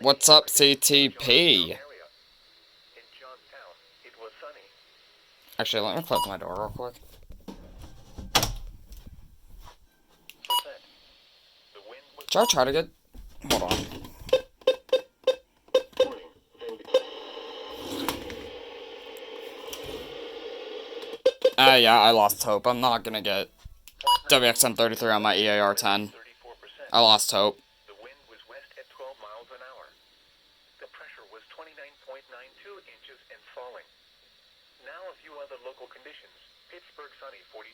What's up, CTP? Actually, let me close my door real quick. Should I try to get... Hold on. Yeah, I lost hope. I'm not gonna get WXM33 on my EAR-10. I lost hope. The wind was west at 12 miles an hour. The pressure was 29.92 inches and falling. Now a few other local conditions. Pittsburgh, sunny 43.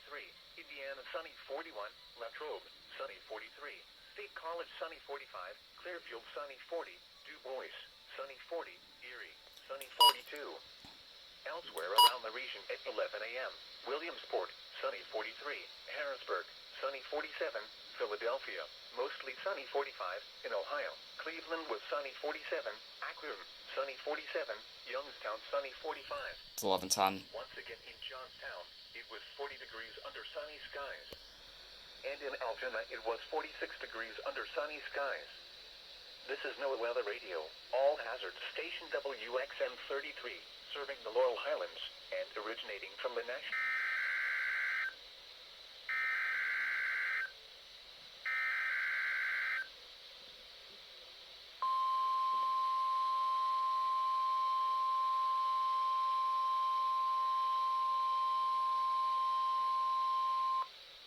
Indiana, sunny 41. Latrobe, sunny 43. State College, sunny 45. Clearfield, sunny 40. Du Bois, sunny 40. Erie, sunny 42. Elsewhere around the region at 11 a.m. Williamsport, sunny 43. Harrisburg, sunny 47. Philadelphia, mostly sunny 45. In Ohio, Cleveland was sunny 47. Akron, sunny 47. Youngstown, sunny 45. It's 11:10. Once again in Johnstown, it was 40 degrees under sunny skies. And in Altoona, it was 46 degrees under sunny skies. This is NOAA Weather Radio, all hazards station WXM33, serving the Laurel Highlands, and originating from the national...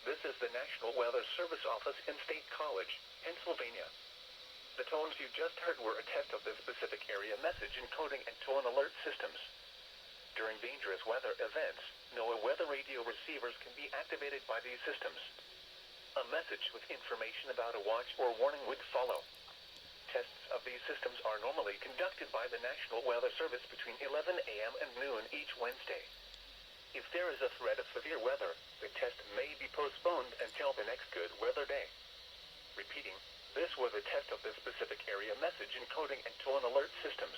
This is the National Weather Service Office in State College, Pennsylvania. The tones you just heard were a test of the specific area message encoding and tone alert systems. During dangerous weather events, NOAA Weather Radio receivers can be activated by these systems. A message with information about a watch or warning would follow. Tests of these systems are normally conducted by the National Weather Service between 11 a.m. and noon each Wednesday. If there is a threat of severe weather, the test may be postponed until the next good weather day. Repeating, this was a test of the specific area message encoding and tone alert systems.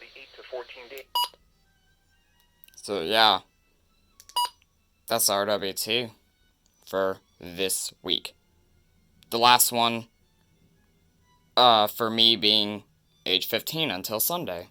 The 8 to 14 day... So, yeah. That's RWT for this week. The last one, for me being age 15 until Sunday.